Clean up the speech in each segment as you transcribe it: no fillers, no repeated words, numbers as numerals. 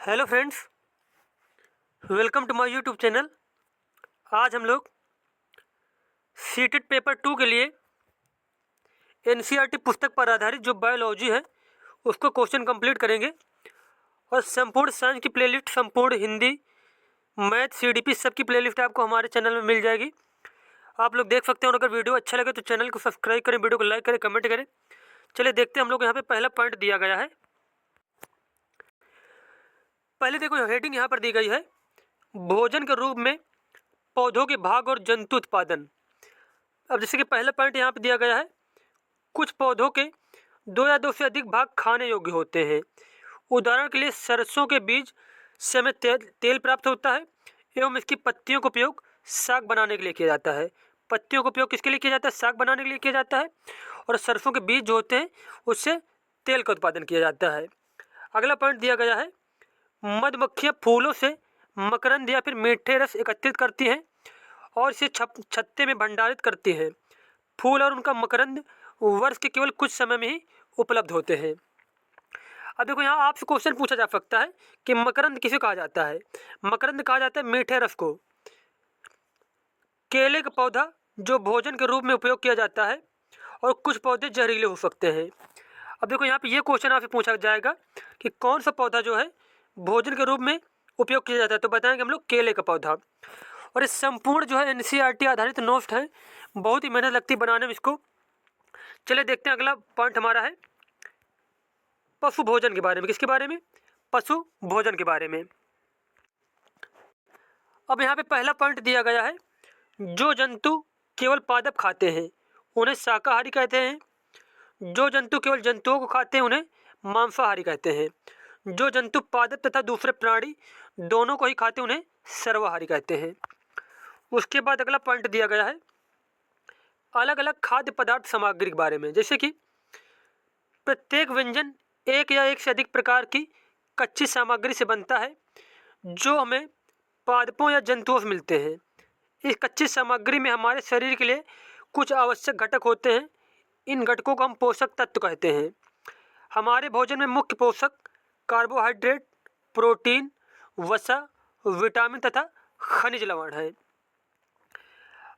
Hello friends, welcome to my YouTube channel. आज हम लोग सीटेट पेपर 2 के लिए एनसीईआरटी पुस्तक पर आधारित जो बायोलॉजी है उसको क्वेश्चन कंप्लीट करेंगे। और संपूर्ण साइंस की प्लेलिस्ट, संपूर्ण हिंदी, मैथ, सीडीपी सबकी प्लेलिस्ट आपको हमारे चैनल में मिल जाएगी। आप लोग देख सकते हैं। और अगर वीडियो अच्छा लगे तो चैनल को सब्सक्राइब करें, वीडियो को लाइक करें, कमेंट करें। चलिए देखते हैं। हम लोग यहाँ पे पहला पॉइंट दिया गया है। पहले देखो, हेडिंग यहाँ पर दी गई है, भोजन के रूप में पौधों के भाग और जंतु उत्पादन। अब जैसे कि पहला पॉइंट यहाँ पे दिया गया है, कुछ पौधों के 2 या 2 से अधिक भाग खाने योग्य होते हैं। उदाहरण के लिए सरसों के बीज से हमें तेल प्राप्त होता है एवं इसकी पत्तियों का उपयोग साग बनाने के लिए किया जाता है। पत्तियों का उपयोग किसके लिए किया जाता है? साग बनाने के लिए किया जाता है। और सरसों के बीज जो होते हैं उससे तेल का उत्पादन किया जाता है। अगला पॉइंट दिया गया है, मधुमक्खियाँ फूलों से मकरंद या फिर मीठे रस एकत्रित करती हैं और इसे छत्ते में भंडारित करती हैं। फूल और उनका मकरंद वर्ष के केवल कुछ समय में ही उपलब्ध होते हैं। अब देखो, यहाँ आपसे क्वेश्चन पूछा जा सकता है कि मकरंद किसे कहा जाता है? मकरंद कहा जाता है मीठे रस को। केले का पौधा जो भोजन के रूप में उपयोग किया जाता है, और कुछ पौधे जहरीले हो सकते हैं। अब देखो, यहाँ पे ये क्वेश्चन आपसे पूछा जाएगा कि कौन सा पौधा जो है भोजन के रूप में उपयोग किया जाता है, तो बताएंगे हम लोग केले का पौधा। और इस संपूर्ण जो है एनसीईआरटी आधारित नोट्स है, बहुत ही मेहनत लगती है बनाने में इसको। चलिए देखते हैं। अगला पॉइंट हमारा है पशु भोजन के बारे में। किसके बारे में? पशु भोजन के बारे में। अब यहाँ पे पहला पॉइंट दिया गया है, जो जंतु केवल पादप खाते हैं उन्हें शाकाहारी कहते हैं। जो जंतु केवल जंतुओं को खाते हैं उन्हें मांसाहारी कहते हैं। जो जंतु पादप तथा दूसरे प्राणी दोनों को ही खाते हैं उन्हें सर्वाहारी कहते हैं। उसके बाद अगला पॉइंट दिया गया है, अलग अलग खाद्य पदार्थ सामग्री के बारे में। जैसे कि प्रत्येक व्यंजन एक या एक से अधिक प्रकार की कच्ची सामग्री से बनता है जो हमें पादपों या जंतुओं से मिलते हैं। इस कच्ची सामग्री में हमारे शरीर के लिए कुछ आवश्यक घटक होते हैं। इन घटकों को हम पोषक तत्व कहते हैं। हमारे भोजन में मुख्य पोषक कार्बोहाइड्रेट, प्रोटीन, वसा, विटामिन तथा खनिज लवण है।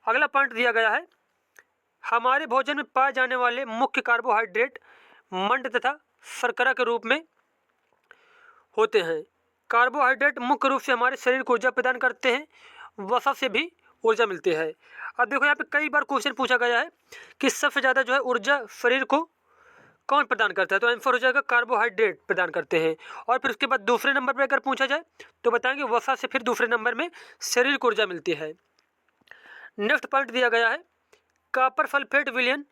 अगला पॉइंट दिया गया है, हमारे भोजन में पाए जाने वाले मुख्य कार्बोहाइड्रेट मंड तथा शर्करा के रूप में होते हैं। कार्बोहाइड्रेट मुख्य रूप से हमारे शरीर को ऊर्जा प्रदान करते हैं। वसा से भी ऊर्जा मिलती है। अब देखो, यहाँ पे कई बार क्वेश्चन पूछा गया है कि सबसे ज़्यादा जो है ऊर्जा शरीर को कौन प्रदान करता है, तो आंसर हो जाएगा कार्बोहाइड्रेट प्रदान करते हैं। और फिर उसके बाद दूसरे नंबर पर अगर पूछा जाए तो बताएंगे वसा से फिर दूसरे नंबर में शरीर को ऊर्जा मिलती है। नेक्स्ट पॉइंट दिया गया है, कॉपर सल्फेट विलयन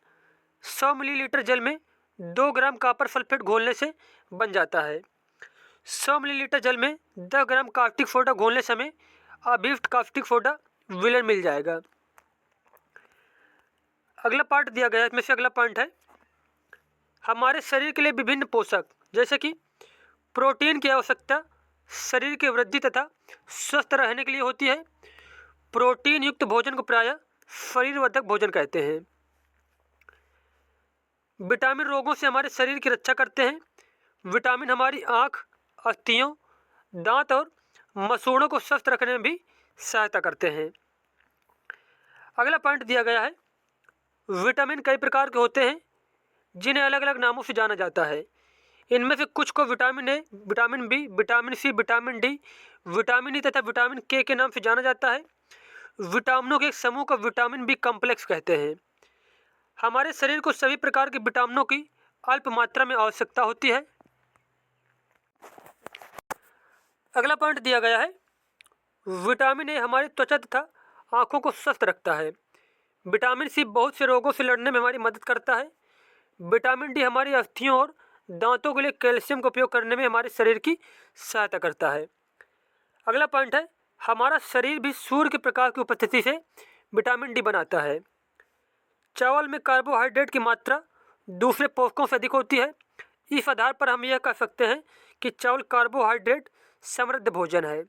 100 मिलीलीटर जल में 2 ग्राम कॉपर सल्फेट घोलने से बन जाता है। 100 मिलीलीटर जल में 10 ग्राम कास्टिक सोडा घोलने समय अभिष्ट कास्टिक सोडा विलयन मिल जाएगा। अगला पार्ट दिया गया है, इसमें से अगला पॉइंट है, हमारे शरीर के लिए विभिन्न पोषक जैसे कि प्रोटीन की आवश्यकता शरीर की वृद्धि तथा स्वस्थ रहने के लिए होती है। प्रोटीन युक्त भोजन को प्रायः शरीरवर्धक भोजन कहते हैं। विटामिन रोगों से हमारे शरीर की रक्षा करते हैं। विटामिन हमारी आँख, अस्थियों, दांत और मसूड़ों को स्वस्थ रखने में भी सहायता करते हैं। अगला पॉइंट दिया गया है, विटामिन कई प्रकार के होते हैं जिन्हें अलग अलग नामों से जाना जाता है। इनमें से कुछ को vitamin A, vitamin B, vitamin C, vitamin D, vitamin E तथा विटामिन के नाम से जाना जाता है। विटामिनों के एक समूह को विटामिन बी कॉम्प्लेक्स कहते हैं। हमारे शरीर को सभी प्रकार के विटामिनों की अल्प मात्रा में आवश्यकता होती है। अगला पॉइंट दिया गया है, विटामिन ए हमारी त्वचा तथा आँखों को स्वस्थ रखता है। विटामिन सी बहुत से रोगों से लड़ने में हमारी मदद करता है। विटामिन डी हमारी अस्थियों और दांतों के लिए कैल्शियम का उपयोग करने में हमारे शरीर की सहायता करता है। अगला पॉइंट है, हमारा शरीर भी सूर्य के प्रकाश की उपस्थिति से विटामिन डी बनाता है। चावल में कार्बोहाइड्रेट की मात्रा दूसरे पोषकों से अधिक होती है। इस आधार पर हम यह कह सकते हैं कि चावल कार्बोहाइड्रेट समृद्ध भोजन है।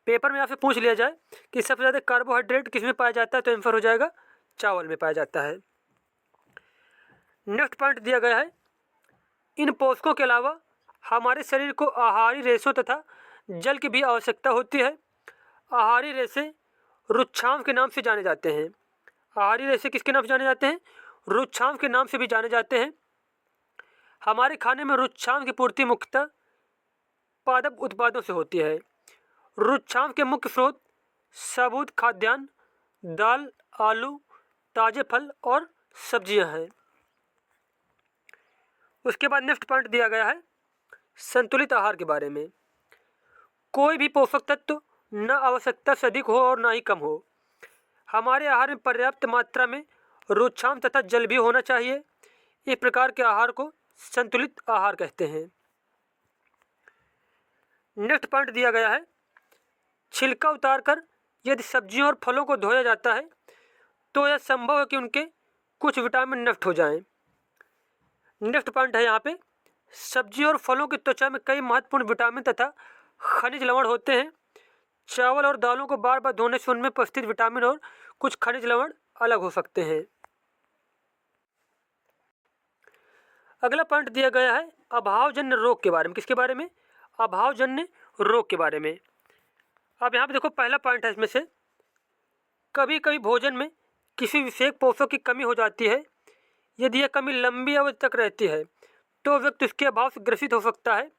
पेपर में आपसे पूछ लिया जाए कि सबसे ज़्यादा कार्बोहाइड्रेट किस में पाया जाता है, तो आंसर हो जाएगा चावल में पाया जाता है। नेक्स्ट पॉइंट दिया गया है, इन पोषकों के अलावा हमारे शरीर को आहारी रेशों तथा जल की भी आवश्यकता होती है। आहारी रेशे रुक्षांश के नाम से जाने जाते हैं। आहारी रेशे किसके नाम से जाने जाते हैं? रुक्षांश के नाम से भी जाने जाते हैं। हमारे खाने में रुक्षांश की पूर्ति मुख्यतः पादप उत्पादों से होती है। रुक्षांश के मुख्य स्रोत साबुत खाद्यान्न, दाल, आलू, ताजे फल और सब्जियां हैं। उसके बाद नेक्स्ट पॉइंट दिया गया है संतुलित आहार के बारे में। कोई भी पोषक तत्व न आवश्यकता से अधिक हो और ना ही कम हो। हमारे आहार में पर्याप्त मात्रा में रुक्षांश तथा जल भी होना चाहिए। इस प्रकार के आहार को संतुलित आहार कहते हैं। नेक्स्ट पॉइंट दिया गया है छिलका उतारकर यदि सब्जियों और फलों को धोया जाता है तो यह संभव है कि उनके कुछ विटामिन नष्ट हो जाएं। नेक्स्ट पॉइंट है यहाँ पे सब्जी और फलों की त्वचा में कई महत्वपूर्ण विटामिन तथा खनिज लवण होते हैं। चावल और दालों को बार बार धोने से उनमें उपस्थित विटामिन और कुछ खनिज लवण अलग हो सकते हैं। अगला पॉइंट दिया गया है अभावजन्य रोग के बारे में। किसके बारे में? अभावजन्य रोग के बारे में। अब यहाँ पे देखो पहला पॉइंट है इसमें से कभी कभी भोजन में किसी विशेष पोषक की कमी हो जाती है। यदि यह कमी लंबी अवधि तक रहती है तो व्यक्ति उसके अभाव से ग्रसित हो सकता है।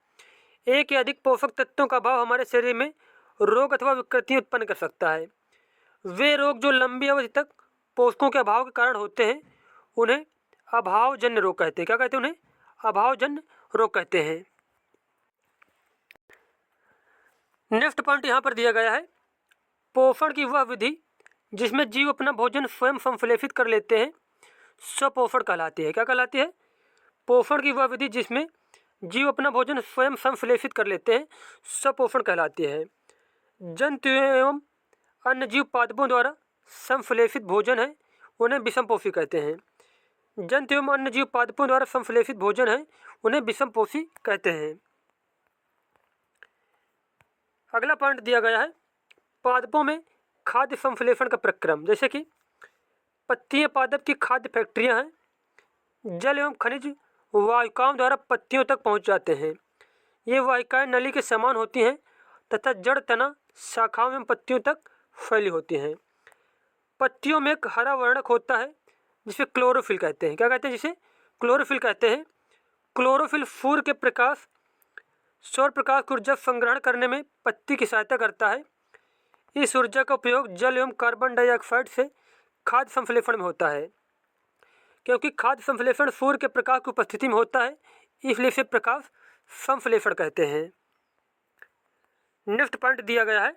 एक या अधिक पोषक तत्वों का अभाव हमारे शरीर में रोग अथवा विकृतियाँ उत्पन्न कर सकता है। वे रोग जो लंबी अवधि तक पोषकों के अभाव के कारण होते हैं उन्हें अभावजन्य रोग कहते हैं। क्या कहते हैं? उन्हें अभावजन्य रोग कहते हैं। नेक्स्ट पॉइंट यहाँ पर दिया गया है पोषण की वह विधि जिसमें जीव अपना भोजन स्वयं संश्लेषित कर लेते हैं स्वपोषण कहलाती है। क्या कहलाती है? पोषण की वह विधि जिसमें जीव अपना भोजन स्वयं संश्लेषित कर लेते हैं स्वपोषण कहलाती है। जंतु एवं अन्य जीव पादपों द्वारा संश्लेषित भोजन है उन्हें विषमपोषी कहते हैं। जंतु एवं अन्य जीव पादपों द्वारा संश्लेषित भोजन है उन्हें विषमपोषी कहते हैं। अगला पॉइंट दिया गया है पादपों में खाद्य संश्लेषण का प्रक्रम। जैसे कि पत्तियां पादप की खाद्य फैक्ट्रियां हैं। जल एवं खनिज वाहिकाओं द्वारा पत्तियों तक पहुंच जाते हैं। ये वाहिकाएं नली के समान होती हैं तथा जड़, तना, शाखाओं एवं पत्तियों तक फैली होती हैं। पत्तियों में एक हरा वर्णक होता है जिसे क्लोरोफिल कहते हैं। क्या कहते हैं? जिसे क्लोरोफिल कहते हैं। क्लोरोफिल सूर्य के प्रकाश सौर प्रकाश की ऊर्जा संग्रहण करने में पत्ती की सहायता करता है। इस ऊर्जा का उपयोग जल एवं कार्बन डाइऑक्साइड से खाद्य संश्लेषण में होता है। क्योंकि खाद्य संश्लेषण सूर्य के प्रकाश की उपस्थिति में होता है इसलिए इसे प्रकाश संश्लेषण कहते हैं। नेक्स्ट पॉइंट दिया गया है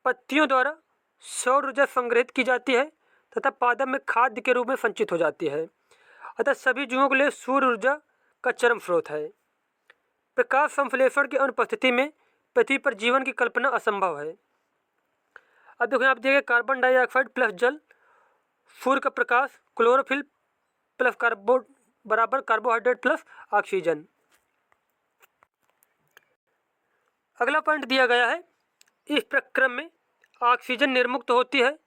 पत्तियों द्वारा सौर ऊर्जा संग्रहित की जाती है तथा पादप में खाद्य के रूप में संचित हो जाती है। अतः सभी जीवों के लिए सूर्य ऊर्जा का चरम स्रोत है। प्रकाश संश्लेषण की अनुपस्थिति में पृथ्वी पर जीवन की कल्पना असंभव है। अब देखो आप देखिए कार्बन डाइऑक्साइड प्लस जल, सूर्य का प्रकाश, क्लोरोफिल प्लस बराबर कार्बोहाइड्रेट प्लस ऑक्सीजन। अगला पॉइंट दिया गया है इस प्रक्रम में ऑक्सीजन निर्मुक्त होती है।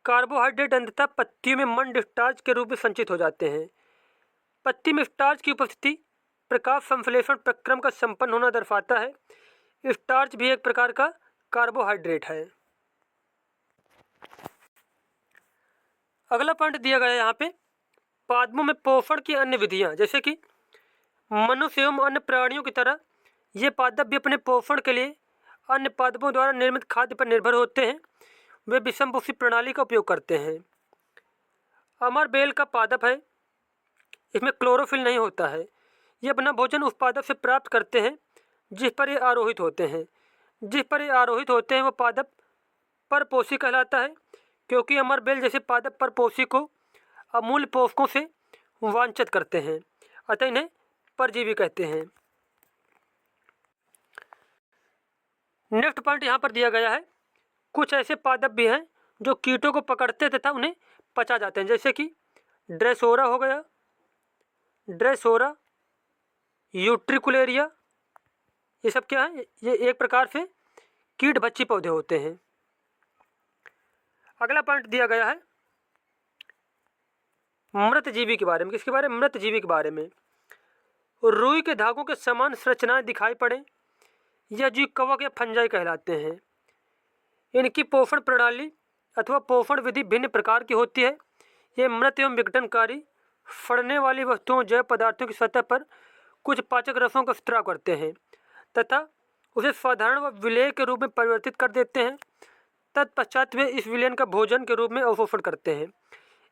कार्बोहाइड्रेट अंततः पत्तियों में मंड स्टार्च के रूप में संचित हो जाते हैं। पत्ती में स्टार्च की उपस्थिति प्रकाश संश्लेषण प्रक्रम का संपन्न होना दर्शाता है। स्टार्च भी एक प्रकार का कार्बोहाइड्रेट है। अगला पॉइंट दिया गया है यहाँ पे पादपों में पोषण की अन्य विधियाँ। जैसे कि मनुष्य एवं अन्य प्राणियों की तरह ये पादप भी अपने पोषण के लिए अन्य पादपों द्वारा निर्मित खाद्य पर निर्भर होते हैं। वे विषमपोषी प्रणाली का उपयोग करते हैं। अमर बेल का पादप है, इसमें क्लोरोफिल नहीं होता है। ये अपना भोजन उस पादप से प्राप्त करते हैं जिस पर ये आरोहित होते हैं। जिस पर ये आरोहित होते हैं वह पादप परपोषी कहलाता है। क्योंकि अमर बेल जैसे पादप परपोषी को अमूल्य पोषकों से वांछित करते हैं, अतः इन्हें परजीवी कहते हैं। नेक्स्ट पॉइंट यहाँ पर दिया गया है कुछ ऐसे पादप भी हैं जो कीटों को पकड़ते तथा उन्हें पचा जाते हैं। जैसे कि ड्रेसोरा हो गया, ड्रेसोरा, यूट्रिकुलेरिया, ये सब क्या है? ये एक प्रकार से कीट भक्षी पौधे होते हैं। अगला पॉइंट दिया गया है मृतजीवी के बारे में। किसके बारे में? मृतजीवी के बारे में। रुई के धागों के समान संरचनाएं दिखाई पड़े, यह जीव कवक या फंजाई कहलाते हैं। इनकी पोषण प्रणाली अथवा पोषण विधि भिन्न प्रकार की होती है। ये मृत एवं विघटनकारी फड़ने वाली वस्तुओं जैव पदार्थों की सतह पर कुछ पाचक रसों का स्त्राव करते हैं तथा उसे साधारण व विलेय के रूप में परिवर्तित कर देते हैं। तत्पश्चात वे इस विलयन का भोजन के रूप में अवशोषण करते हैं।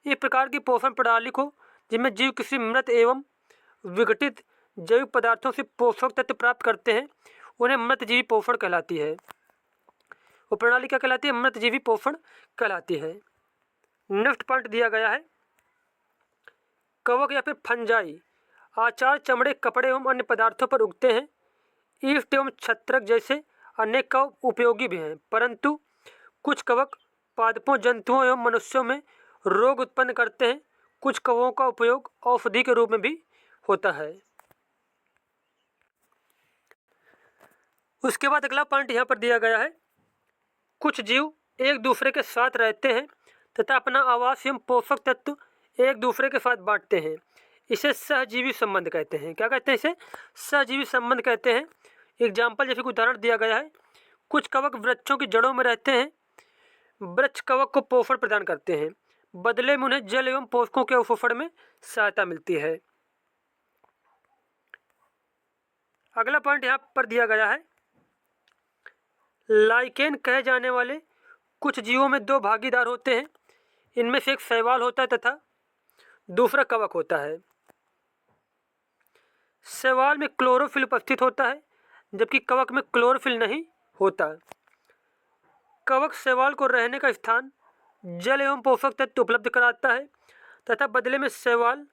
इस प्रकार की पोषण प्रणाली को, जिनमें जीव किसी मृत एवं विघटित जैविक पदार्थों से पोषक तत्व प्राप्त करते हैं, उन्हें मृतजीवी पोषण कहलाती है। वो प्रणाली क्या कहलाती है? मृतजीवी पोषण कहलाती है। नेक्स्ट पॉइंट दिया गया है, कवक या फिर फंजाई आचार, चमड़े, कपड़े एवं अन्य पदार्थों पर उगते हैं। ईस्ट एवं छत्रक जैसे अनेक कवक उपयोगी भी हैं, परंतु कुछ कवक पादपों, जंतुओं एवं मनुष्यों में रोग उत्पन्न करते हैं। कुछ कवकों का उपयोग औषधि के रूप में भी होता है। उसके बाद अगला पॉइंट यहाँ पर दिया गया है, कुछ जीव एक दूसरे के साथ रहते हैं तथा अपना आवास एवं पोषक तत्व एक दूसरे के साथ बांटते हैं। इसे सहजीवी संबंध कहते हैं। क्या कहते हैं? इसे सहजीवी संबंध कहते हैं। एग्जाम्पल जैसे कि उदाहरण दिया गया है, कुछ कवक वृक्षों की जड़ों में रहते हैं। वृक्ष कवक को पोषण प्रदान करते हैं, बदले में उन्हें जल एवं पोषकों के अवशोषण में सहायता मिलती है। अगला पॉइंट यहाँ पर दिया गया है, लाइकेन कहे जाने वाले कुछ जीवों में दो भागीदार होते हैं। इनमें से एक शैवाल होता है तथा दूसरा कवक होता है। शैवाल में क्लोरोफिल उपस्थित होता है, जबकि कवक में क्लोरोफिल नहीं होता। कवक शैवाल को रहने का स्थान, जल एवं पोषक तत्व उपलब्ध कराता है तथा बदले में शैवाल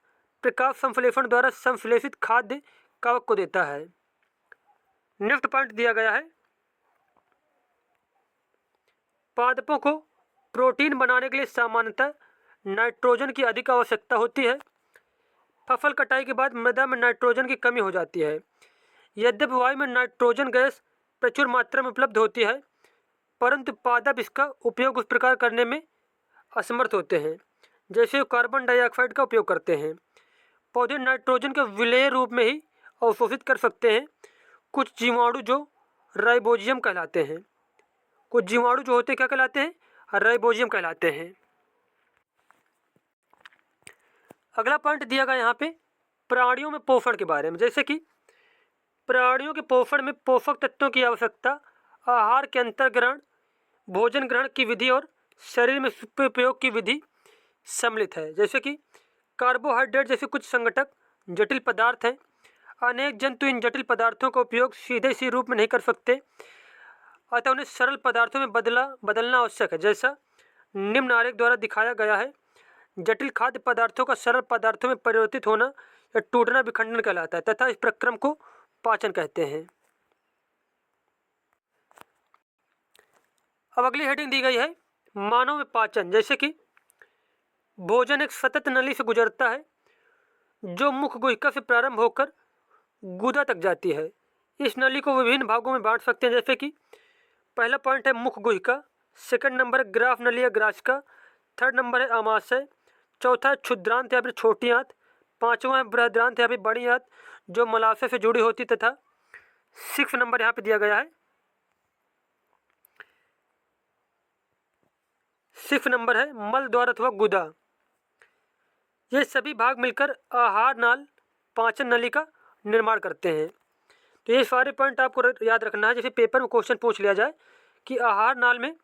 प्रकाश संश्लेषण द्वारा संश्लेषित खाद्य कवक को देता है। नेक्स्ट पॉइंट दिया गया है, पादपों को प्रोटीन बनाने के लिए सामान्यतः नाइट्रोजन की अधिक आवश्यकता होती है। फसल कटाई के बाद मृदा में नाइट्रोजन की कमी हो जाती है। यद्यपि वायु में नाइट्रोजन गैस प्रचुर मात्रा में उपलब्ध होती है, परंतु पादप इसका उपयोग उस प्रकार करने में असमर्थ होते हैं जैसे वो कार्बन डाइऑक्साइड का उपयोग करते हैं। पौधे नाइट्रोजन के विलेय रूप में ही अवशोषित कर सकते हैं। कुछ जीवाणु जो राइबोजियम कहलाते हैं, कुछ जीवाणु जो होते हैं क्या कहलाते हैं? राइबोजियम कहलाते हैं। अगला पॉइंट दिया गया यहाँ पे प्राणियों में पोषण के बारे में, जैसे कि प्राणियों के पोषण में पोषक तत्वों की आवश्यकता, आहार के अंतर्ग्रहण, भोजन ग्रहण की विधि और शरीर में उपयोग की विधि सम्मिलित है। जैसे कि कार्बोहाइड्रेट जैसे कुछ संगठक जटिल पदार्थ हैं। अनेक जंतु इन जटिल पदार्थों का उपयोग सीधे सी रूप में नहीं कर सकते, अतः उन्हें सरल पदार्थों में बदलना आवश्यक है। जैसा निम्न आरेख द्वारा दिखाया गया है, जटिल खाद्य पदार्थों का सरल पदार्थों में परिवर्तित होना या टूटना विखंडन कहलाता है तथा इस प्रक्रम को पाचन कहते हैं। अब अगली हेडिंग दी गई है, मानव में पाचन। जैसे कि भोजन एक सतत नली से गुजरता है जो मुख गुहिका से प्रारंभ होकर गुदा तक जाती है। इस नली को विभिन्न भागों में बांट सकते हैं, जैसे कि पहला पॉइंट है मुख गुहिका, सेकंड नंबर है ग्राफ नली या ग्रासिका, थर्ड नंबर है आमाशय, चौथा है क्षुद्रांत या फिर छोटी आंत, पांचवा है बृहदांत या फिर बड़ी आंत जो मलाशय से जुड़ी होती, तथा 6 नंबर यहाँ पे दिया गया है, 6 नंबर है मल द्वार अथवा गुदा। ये सभी भाग मिलकर आहार नाल पाचन नली का निर्माण करते हैं। तो ये सारे पॉइंट आपको याद रखना है, जैसे पेपर में क्वेश्चन पूछ लिया जाए कि आहार नाल में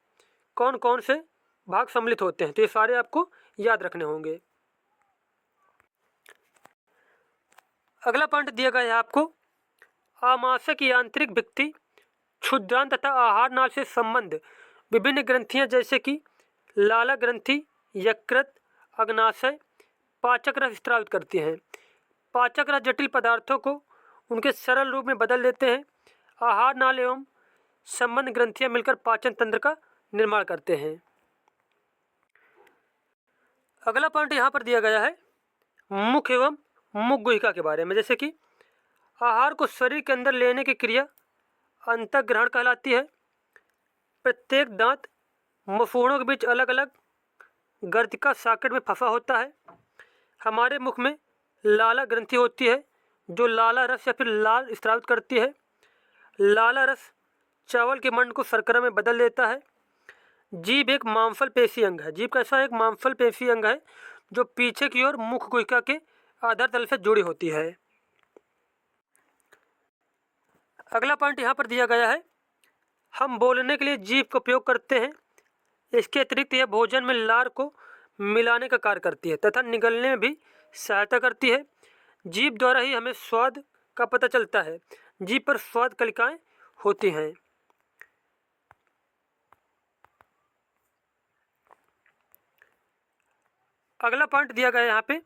कौन कौन से भाग सम्मिलित होते हैं, तो ये सारे आपको याद रखने होंगे। अगला पॉइंट दिया गया है आपको, आमाशय की आंतरिक भित्ति, क्षुद्रांत तथा आहार नाल से संबंध विभिन्न ग्रंथियां जैसे कि लाला ग्रंथि, यकृत, अग्नाशय पाचक रस स्रावित करती हैं। पाचक रस जटिल पदार्थों को उनके सरल रूप में बदल देते हैं। आहार नाल एवं संबंध ग्रंथियां मिलकर पाचन तंत्र का निर्माण करते हैं। अगला पॉइंट यहाँ पर दिया गया है मुख एवं मुख गुहिका के बारे में, जैसे कि आहार को शरीर के अंदर लेने की क्रिया अंतःग्रहण कहलाती है। प्रत्येक दांत मसूड़ों के बीच अलग अलग गर्तिका सॉकेट में फंसा होता है। हमारे मुख में लाला ग्रंथि होती है जो लाला रस या फिर लाल स्रावित करती है। लाला रस चावल के मंड को शर्करा में बदल देता है। जीभ एक मांसल पेशी अंग है। जीभ कैसा एक मांसल पेशी अंग है जो पीछे की ओर मुख गुहिका के आधार तल से जुड़ी होती है। अगला पॉइंट यहाँ पर दिया गया है, हम बोलने के लिए जीभ का उपयोग करते हैं। इसके अतिरिक्त यह भोजन में लार को मिलाने का कार्य करती है तथा निगलने में भी सहायता करती है। जीभ द्वारा ही हमें स्वाद का पता चलता है। जीभ पर स्वाद कलिकाएं होती हैं। अगला पॉइंट दिया गया है यहाँ पे,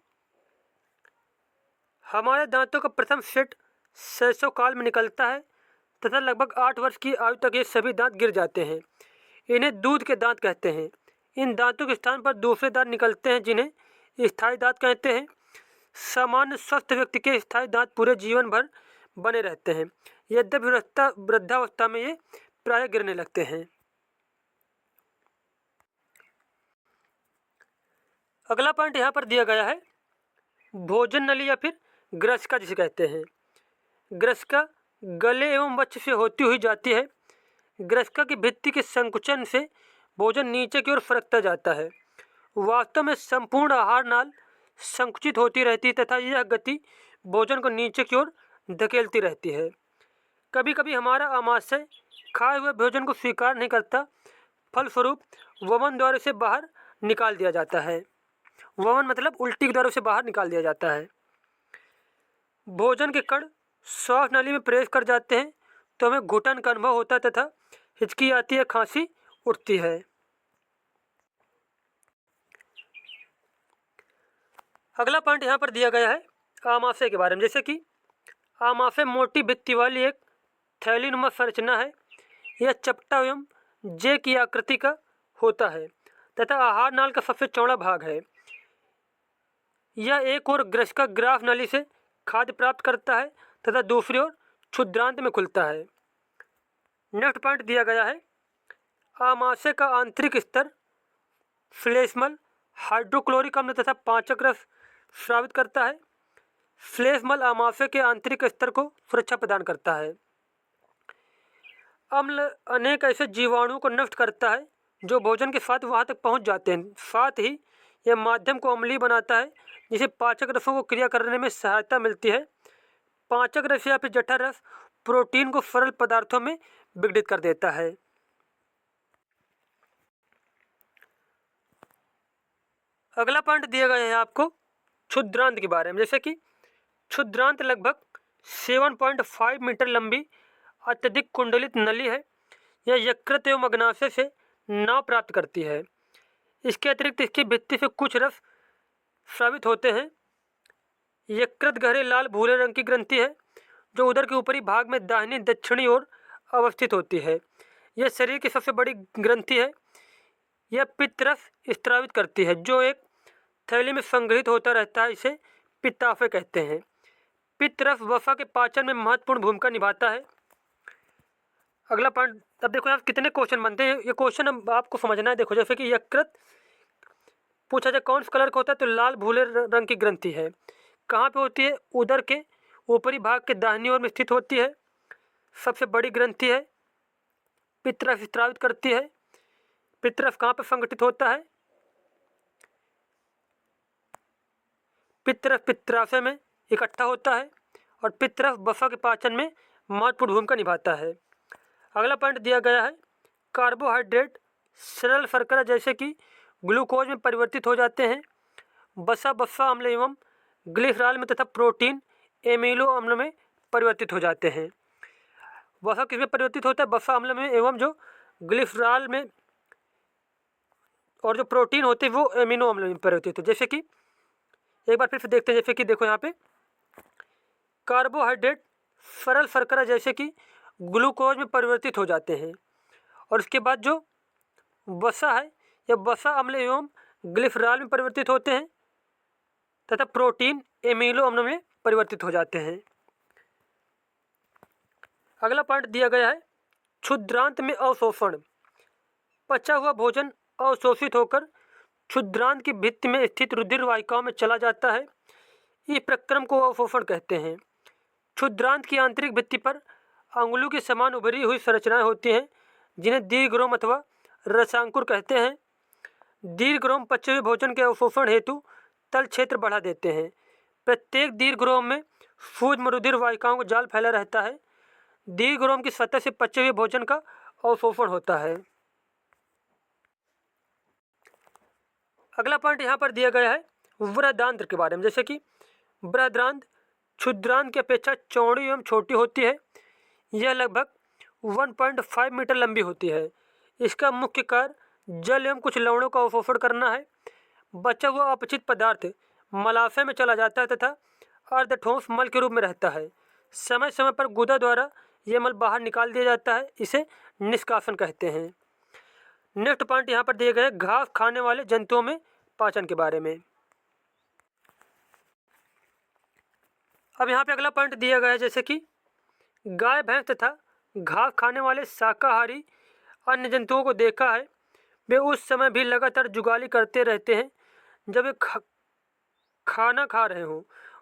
हमारे दांतों का प्रथम सेट शैशव काल में निकलता है तथा लगभग 8 वर्ष की आयु तक ये सभी दांत गिर जाते हैं। इन्हें दूध के दांत कहते हैं। इन दांतों के स्थान पर दूसरे दांत निकलते हैं जिन्हें स्थायी दांत कहते हैं। सामान्य स्वस्थ व्यक्ति के स्थायी दांत पूरे जीवन भर बने रहते हैं, यद्यपि वृद्धावस्था में ये प्रायः गिरने लगते हैं। अगला पॉइंट यहाँ पर दिया गया है, भोजन नली या फिर ग्रसिका जिसे कहते हैं। ग्रसिका गले एवं वक्ष से होती हुई जाती है। ग्रसिका की भित्ति के संकुचन से भोजन नीचे की ओर सरकता जाता है। वास्तव में संपूर्ण आहार नाल संकुचित होती रहती है तथा यह गति भोजन को नीचे की ओर धकेलती रहती है। कभी कभी हमारा आमाशय खाए हुए भोजन को स्वीकार नहीं करता, फलस्वरूप वमन द्वार से बाहर निकाल दिया जाता है। वमन मतलब उल्टी के द्वार से बाहर निकाल दिया जाता है। भोजन के कण श्वास नली में प्रवेश कर जाते हैं तो हमें घुटन का अनुभव होता है तथा हिचकी आती है, खांसी उठती है। अगला पॉइंट यहाँ पर दिया गया है आमाशय के बारे में, जैसे कि आमाशय मोटी भित्ति वाली एक थैलीनुमा संरचना है। यह चपटा एवं जे की आकृति का होता है तथा आहार नाल का सबसे चौड़ा भाग है। यह एक ओर ग्रसिका ग्राफ नली से खाद्य प्राप्त करता है तथा दूसरी ओर क्षुद्रांत में खुलता है। नेक्स्ट पॉइंट दिया गया है, आमाशय का आंतरिक स्तर फ्लेशमल हाइड्रोक्लोरिक अम्ल तथा पाचक रस स्रावित करता है। फ्लेशमल आमाशय के आंतरिक स्तर को सुरक्षा प्रदान करता है। अम्ल अनेक ऐसे जीवाणुओं को नष्ट करता है जो भोजन के साथ वहाँ तक पहुँच जाते हैं। साथ ही यह माध्यम को अम्लीय बनाता है जिसे पाचक रसों को क्रिया करने में सहायता मिलती है। पाचक रस या फिर जठर रस प्रोटीन को सरल पदार्थों में विघटित कर देता है। अगला पॉइंट दिया गया है आपको क्षुद्रांत के बारे में, जैसे कि क्षुद्रांत लगभग 7.5 मीटर लंबी अत्यधिक कुंडलित नली है। यह यकृत एवं अग्नाशय से नाव प्राप्त करती है। इसके अतिरिक्त इसकी भित्ति से कुछ रस स्रावित होते हैं। यकृत गहरे लाल भूरे रंग की ग्रंथि है जो उदर के ऊपरी भाग में दाहिनी दक्षिणी ओर अवस्थित होती है। यह शरीर की सबसे बड़ी ग्रंथि है। यह पित्त रस स्रावित करती है जो एक थैली में संग्रहित होता रहता है। इसे पित्ताशय कहते हैं। पित्त रस वसा के पाचन में महत्वपूर्ण भूमिका निभाता है। अगला पॉइंट, अब देखो यार कितने क्वेश्चन बनते हैं। ये क्वेश्चन अब आपको समझना है। देखो जैसे कि यकृत पूछा जाए कौन सा कलर का होता है तो लाल भूरे रंग की ग्रंथि है। कहाँ पे होती है? उदर के ऊपरी भाग के दाहिनी ओर में स्थित होती है। सबसे बड़ी ग्रंथि है। पित्त रस स्रावित करती है। पित्त रस कहाँ पर संगठित होता है? पित्त रस पित्ताशय में इकट्ठा होता है और पित्त रस वसा के पाचन में महत्वपूर्ण भूमिका निभाता है। अगला पॉइंट दिया गया है, कार्बोहाइड्रेट सरल शर्करा जैसे कि ग्लूकोज में परिवर्तित हो जाते हैं। वसा अम्ल एवं ग्लिसरॉल में तथा प्रोटीन एमिनो अम्ल में परिवर्तित हो जाते हैं। वसा किस में परिवर्तित होता है? वसा अम्ल में एवं जो ग्लिसरॉल में, और जो प्रोटीन होते हैं वो एमिनो अम्ल में परिवर्तित होते हैं। जैसे कि एक बार फिर से देखते हैं, जैसे कि देखो यहाँ पे कार्बोहाइड्रेट सरल शर्करा जैसे कि ग्लूकोज में परिवर्तित हो जाते हैं और उसके बाद जो वसा है यह वसा अम्ल एवं ग्लिसरॉल में परिवर्तित होते हैं तथा प्रोटीन एमिनो अम्ल में परिवर्तित हो जाते हैं। अगला पॉइंट दिया गया है, क्षुद्रांत में अवशोषण। पचा हुआ भोजन अवशोषित होकर क्षुद्रांत की भित्ति में स्थित रुधिर वाहिकाओं में चला जाता है। इस प्रक्रम को अवशोषण कहते हैं। क्षुद्रांत की आंतरिक भित्ति पर अंगुलों के समान उभरी हुई संरचनाएं होती हैं, जिन्हें दीर्घरोम अथवा रसांकुर कहते हैं। दीर्घरोम पचव्य भोजन के अवशोषण हेतु तल क्षेत्र बढ़ा देते हैं। प्रत्येक दीर्घरोम में सूक्ष्म रुधिर वाहिकाओं का जाल फैला रहता है। दीर्घरोम की सतह से पचव्य भोजन का अवशोषण होता है। अगला पॉइंट यहाँ पर दिया गया है बृहदांत्र के बारे में, जैसे कि बृहदांत्र क्षुद्रांत की अपेक्षा चौड़ी एवं छोटी होती है। यह लगभग 1.5 मीटर लंबी होती है। इसका मुख्य कार्य जल एवं कुछ लवणों का अवशोषण करना है। बचा हुआ अपचित पदार्थ मलाशय में चला जाता है तथा अर्धठोस मल के रूप में रहता है। समय समय पर गुदा द्वारा यह मल बाहर निकाल दिया जाता है। इसे निष्कासन कहते हैं। नेक्स्ट पॉइंट यहाँ पर दिए गए घास खाने वाले जंतुओं में पाचन के बारे में। अब यहाँ पे अगला पॉइंट दिया गया है, जैसे कि गाय भैंस तथा घास खाने वाले शाकाहारी अन्य जंतुओं को देखा है, वे उस समय भी लगातार जुगाली करते रहते हैं जब वे खाना खा रहे हों।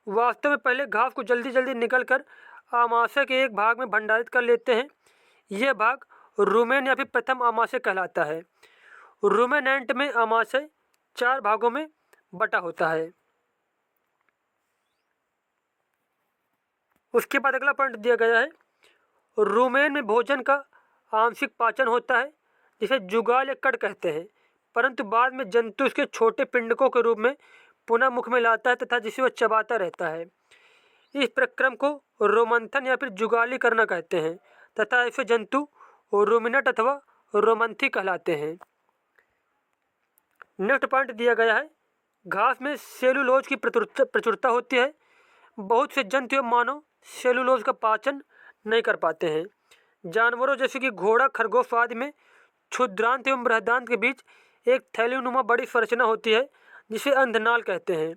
वास्तव में पहले घास को जल्दी जल्दी निकल कर आमाशय के एक भाग में भंडारित कर लेते हैं। यह भाग रुमेन या फिर प्रथम आमाशय कहलाता है। रुमेनेंट में आमाशय 4 भागों में बटा होता है। उसके बाद अगला पॉइंट दिया गया है रुमेन में भोजन का आंशिक पाचन होता है, जिसे जुगाल या कड़ कहते हैं, परंतु बाद में जंतु उसके छोटे पिंडकों के रूप में पुनः मुख में लाता है तथा जिसे वह चबाता रहता है। इस प्रक्रम को रोमंथन या फिर जुगाली करना कहते हैं तथा ऐसे जंतु रुमिनेंट अथवा रोमंथी कहलाते हैं। नेक्स्ट पॉइंट दिया गया है घास में सेलुलोज की प्रचुरता होती है। बहुत से जंतु एवं मानव सेलुलोज का पाचन नहीं कर पाते हैं। जानवरों जैसे कि घोड़ा, खरगोश आदि में क्षुद्रांत एवं बृहदांत के बीच एक थैलीनुमा बड़ी संरचना होती है, जिसे अंधनाल कहते हैं।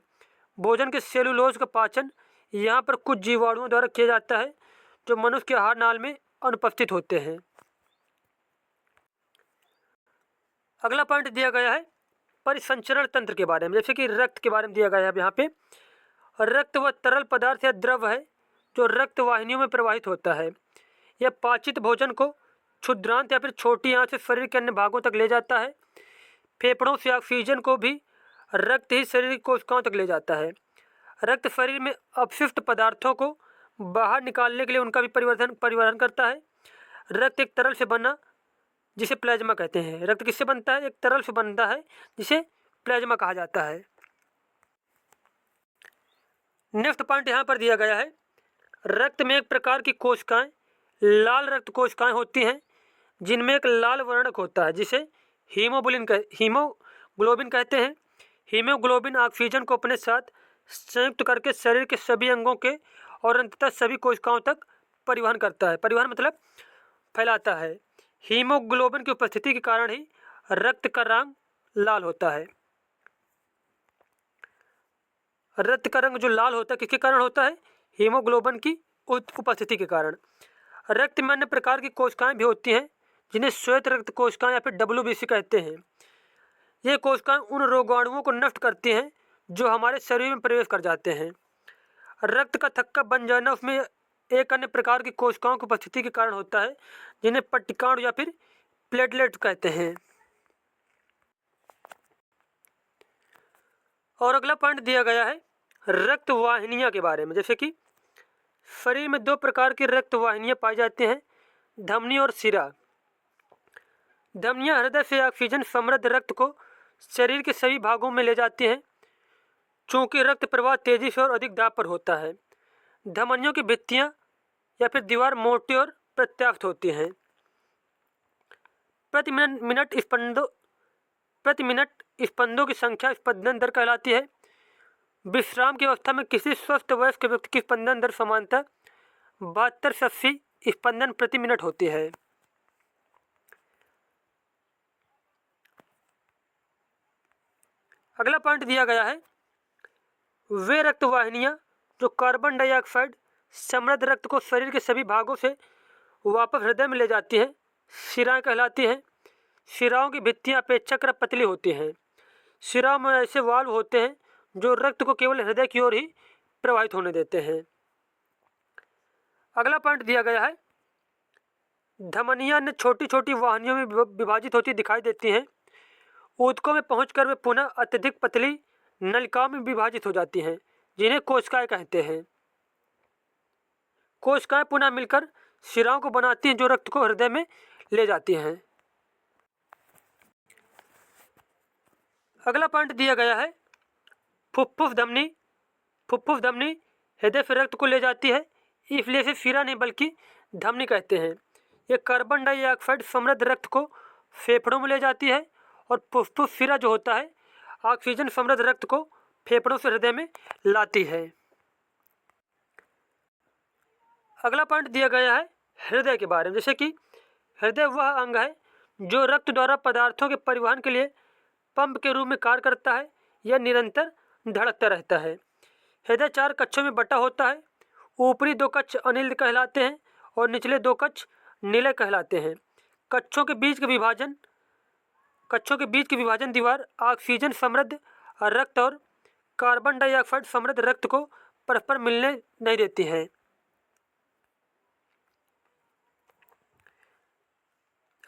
भोजन के सेलुलोज का पाचन यहाँ पर कुछ जीवाणुओं द्वारा किया जाता है, जो मनुष्य के आहार नाल में अनुपस्थित होते हैं। अगला पॉइंट दिया गया है परिसंचरण तंत्र के बारे में, जैसे कि रक्त के बारे में दिया गया है। यहाँ पे रक्त वह तरल पदार्थ या द्रव है जो रक्त वाहिनियों में प्रवाहित होता है। यह पाचित भोजन को क्षुद्रांत या फिर छोटी आंत से शरीर के अन्य भागों तक ले जाता है। फेफड़ों से ऑक्सीजन को भी रक्त ही शरीर की कोशिकाओं तक ले जाता है। रक्त शरीर में अपशिष्ट पदार्थों को बाहर निकालने के लिए उनका भी परिवहन करता है। रक्त एक तरल से बना जिसे प्लाज्मा कहते हैं। रक्त किससे बनता है? एक तरल से बनता है जिसे प्लाज्मा कहा जाता है। नेक्स्ट पॉइंट यहाँ पर दिया गया है रक्त में एक प्रकार की कोशिकाएं लाल रक्त कोशिकाएं होती हैं, जिनमें एक लाल वर्णक होता है जिसे हीमोग्लोबिन कहते हैं। हीमोग्लोबिन ऑक्सीजन को अपने साथ संयुक्त करके शरीर के सभी अंगों के और अंततः सभी कोशिकाओं तक परिवहन करता है। परिवहन मतलब फैलाता है। हीमोग्लोबिन की उपस्थिति के कारण ही रक्त का रंग लाल होता है। रक्त का रंग जो लाल होता है किसके कारण होता है? हीमोग्लोबिन की उपस्थिति के कारण। रक्त में अन्य प्रकार की कोशिकाएं भी होती हैं, जिन्हें श्वेत रक्त कोशिकाएं या फिर WBC कहते हैं। ये कोशिकाएं उन रोगाणुओं को नष्ट करती हैं जो हमारे शरीर में प्रवेश कर जाते हैं। रक्त का थक्का बन जाना उसमें एक अन्य प्रकार की कोशिकाओं की उपस्थिति के कारण होता है, जिन्हें पट्टिकाणु या फिर प्लेटलेट कहते हैं। और अगला पॉइंट दिया गया है रक्त वाहिनियां के बारे में, जैसे कि शरीर में 2 प्रकार की रक्त वाहिनियां पाई जाती हैं, धमनी और शिरा। धमनियां हृदय से ऑक्सीजन समृद्ध रक्त को शरीर के सभी भागों में ले जाती हैं, चूँकि रक्त प्रवाह तेजी से और अधिक दाब पर होता है। धमनियों की भित्तियां या फिर दीवार मोटी और प्रत्यास्थ होती हैं। प्रति मिनट स्पंदों की संख्या स्पंदन दर कहलाती है। विश्राम की अवस्था में किसी स्वस्थ वयस्क व्यक्ति की स्पंदन दर सामान्यतः 72 से 80 स्पंदन प्रति मिनट होती है। अगला पॉइंट दिया गया है वे रक्त वाहिनियां जो कार्बन डाइऑक्साइड समृद्ध रक्त को शरीर के सभी भागों से वापस हृदय में ले जाती हैं, शिराएं कहलाती हैं। शिराओं की भित्तियां अपेक्षाकृत पतली होती हैं। शिराओं में ऐसे वाल्व होते हैं जो रक्त को केवल हृदय की ओर ही प्रवाहित होने देते हैं। अगला पॉइंट दिया गया है, धमनियां ने छोटी छोटी वाहिनियों में विभाजित होती दिखाई देती हैं। ऊतकों में पहुंचकर वे पुनः अत्यधिक पतली नलिकाओं में विभाजित हो जाती हैं, जिन्हें कोशिकाएं कहते हैं। कोशिकाएं पुनः मिलकर शिराओं को बनाती हैं, जो रक्त को हृदय में ले जाती हैं। अगला पॉइंट दिया गया है, फुफ्फुस धमनी। फुफ्फुस धमनी हृदय से रक्त को ले जाती है, इसलिए इसे शिरा नहीं बल्कि धमनी कहते हैं। ये कार्बन डाइऑक्साइड समृद्ध रक्त को फेफड़ों में ले जाती है और फुफ्फुस शिरा जो होता है ऑक्सीजन समृद्ध रक्त को फेफड़ों से हृदय में लाती है। अगला पॉइंट दिया गया है हृदय के बारे में, जैसे कि हृदय वह अंग है जो रक्त द्वारा पदार्थों के परिवहन के लिए पंप के रूप में कार्य करता है। यह निरंतर धड़कता रहता है। हृदय 4 कक्षों में बटा होता है। ऊपरी 2 कक्ष अनिल कहलाते हैं और निचले 2 कक्ष निलय कहलाते हैं। कक्षों के बीच के विभाजन दीवार ऑक्सीजन समृद्ध रक्त और कार्बन डाइऑक्साइड समृद्ध रक्त को परस्पर मिलने नहीं देती हैं।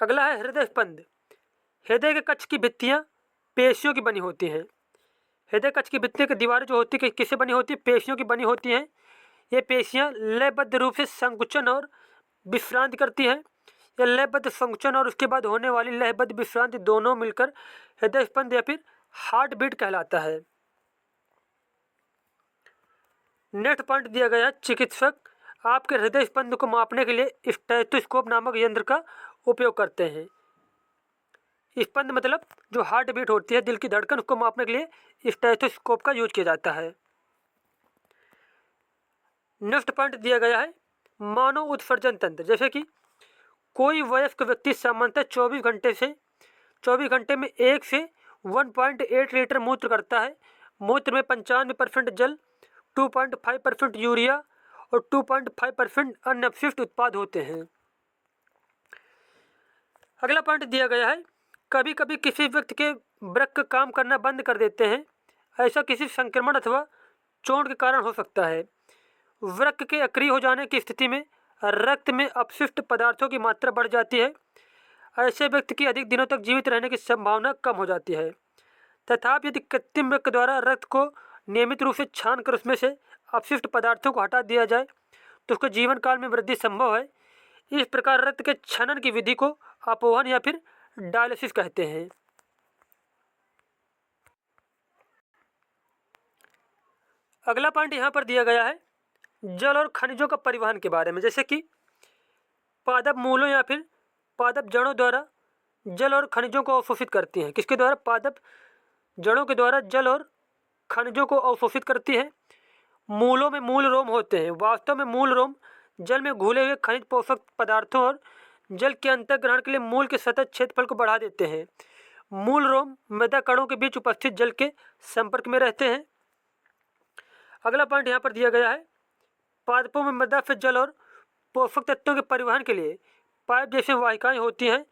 अगला है हृदय स्पंद। हृदय के कक्ष की भित्तियां पेशियों की बनी होती हैं। हृदय कक्ष की भित्तियों की दीवारें जो होती है किससे बनी होती है? पेशियों की बनी होती हैं। ये पेशियां लयबद्ध रूप से संकुचन और विश्रांति करती हैं। यह लयबद्ध संकुचन और उसके बाद होने वाली लयबद्ध विश्रांति दोनों मिलकर हृदय स्पंद या फिर हार्ट बीट कहलाता है। नेक्स्ट पॉइंट दिया गया, चिकित्सक आपके हृदय स्पंद को मापने के लिए स्टेथोस्कोप नामक यंत्र का उपयोग करते हैं। स्पंद मतलब जो हार्ट बीट होती है, दिल की धड़कन, उसको मापने के लिए स्टेथोस्कोप का यूज किया जाता है। नेक्स्ट पॉइंट दिया गया है मानव उत्सर्जन तंत्र। जैसे कि कोई वयस्क व्यक्ति सामान्यतः 24 घंटे में 1 से 1.8 लीटर मूत्र करता है। मूत्र में 95% जल, 2.5% यूरिया और 2.5% अन्य अपशिष्ट उत्पाद होते हैं। अगला पॉइंट दिया गया है, कभी कभी किसी व्यक्ति के वृक्क काम करना बंद कर देते हैं। ऐसा किसी संक्रमण अथवा चोट के कारण हो सकता है। वृक्क के अक्रिय हो जाने की स्थिति में रक्त में अपशिष्ट पदार्थों की मात्रा बढ़ जाती है। ऐसे व्यक्ति की अधिक दिनों तक जीवित रहने की संभावना कम हो जाती है। तथापि यदि कृत्रिम वृक्क द्वारा रक्त को नियमित रूप से छान कर उसमें से अपशिष्ट पदार्थों को हटा दिया जाए तो उसके जीवन काल में वृद्धि संभव है। इस प्रकार रक्त के छनन की विधि को अपोहन या फिर डायलिसिस कहते हैं। अगला पॉइंट यहाँ पर दिया गया है जल और खनिजों का परिवहन के बारे में। जैसे कि पादप मूलों या फिर पादप जड़ों द्वारा जल और खनिजों को अवशोषित करती हैं। किसके द्वारा? पादप जड़ों के द्वारा जल और खनिजों को अवशोषित करती है। मूलों में मूल रोम होते हैं। वास्तव में मूल रोम जल में घुले हुए खनिज पोषक पदार्थों और जल के अंतर्ग्रहण के लिए मूल के सतत क्षेत्रफल को बढ़ा देते हैं। मूल रोम मृदा कणों के बीच उपस्थित जल के संपर्क में रहते हैं। अगला पॉइंट यहाँ पर दिया गया है पादपों में मृदा से जल और पोषक तत्वों के परिवहन के लिए पाइप जैसे वाहिकाएं होती हैं।